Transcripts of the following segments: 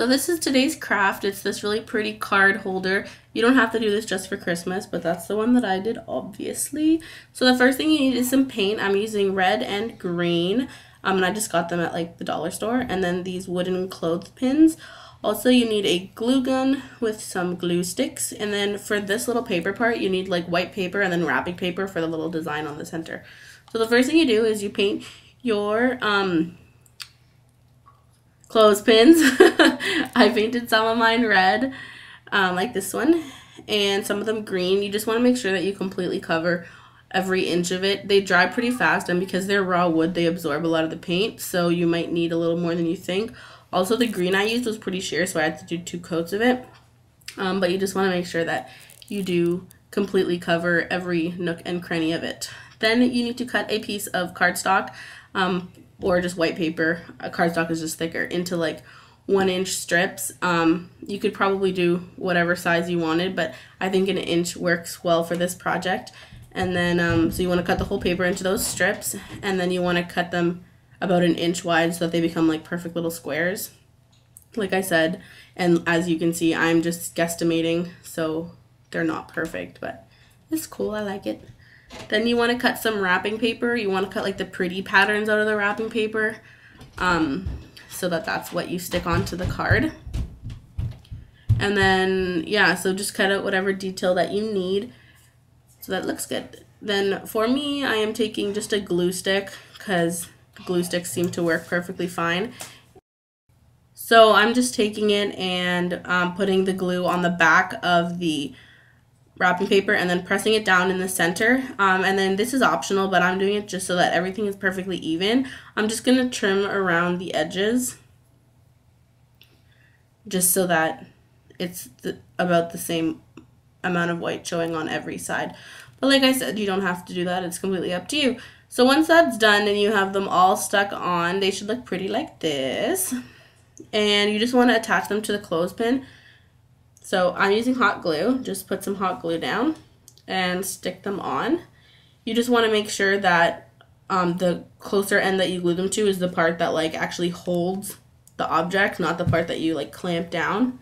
So this is today's craft. It's this really pretty card holder. You don't have to do this just for Christmas, but that's the one that I did, obviously. So the first thing you need is some paint. I'm using red and green, and I just got them at like the dollar store. And then these wooden clothespins. Also, you need a glue gun with some glue sticks. And then for this little paper part, you need like white paper and then wrapping paper for the little design on the center. So the first thing you do is you paint your clothespins. I painted some of mine red, like this one, and some of them green. You just want to make sure that you completely cover every inch of it. They dry pretty fast, and because they're raw wood, they absorb a lot of the paint, so you might need a little more than you think. Also, the green I used was pretty sheer, so I had to do 2 coats of it. But you just want to make sure that you do completely cover every nook and cranny of it. Then you need to cut a piece of cardstock, or just white paper. Cardstock is just thicker, into like 1-inch strips. You could probably do whatever size you wanted, but I think an inch works well for this project. And then so you want to cut the whole paper into those strips, and then you want to cut them about 1 inch wide so that they become like perfect little squares, like I said. And as you can see, I'm just guesstimating, so they're not perfect, but it's cool. I like it. Then you want to cut some wrapping paper. You want to cut like the pretty patterns out of the wrapping paper, so that's what you stick onto the card. And then, yeah, so just cut out whatever detail that you need so that looks good. Then for me, I am taking just a glue stick because glue sticks seem to work perfectly fine. So I'm just taking it and putting the glue on the back of the wrapping paper and then pressing it down in the center. And then this is optional, but I'm doing it just so that everything is perfectly even. I'm just going to trim around the edges just so that it's about the same amount of white showing on every side. But like I said, you don't have to do that. It's completely up to you. So once that's done and you have them all stuck on, they should look pretty like this. And you just want to attach them to the clothespin. So I'm using hot glue. Just put some hot glue down and stick them on. You just want to make sure that the closer end that you glue them to is the part that like actually holds the object, not the part that you like clamp down.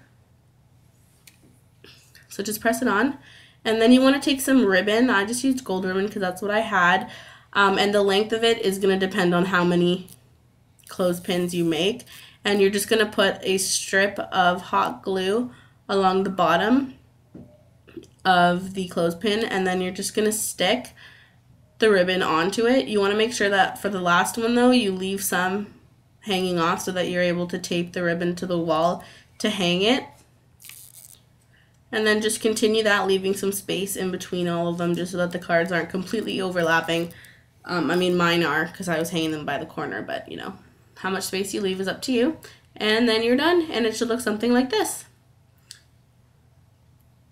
So just press it on. And then you want to take some ribbon. I just used gold ribbon because that's what I had. And the length of it is going to depend on how many clothespins you make. And you're just going to put a strip of hot glue along the bottom of the clothespin, and then you're just going to stick the ribbon onto it. You want to make sure that for the last one though, you leave some hanging off so that you're able to tape the ribbon to the wall to hang it. And then just continue that, leaving some space in between all of them just so that the cards aren't completely overlapping. I mean, mine are because I was hanging them by the corner, but you know, how much space you leave is up to you. And then you're done, and it should look something like this.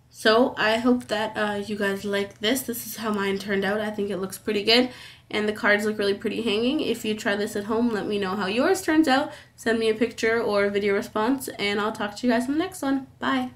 So I hope that you guys like this. This is how mine turned out. I think it looks pretty good, and the cards look really pretty hanging. If you try this at home, let me know how yours turns out. Send me a picture or a video response, and I'll talk to you guys in the next one. Bye.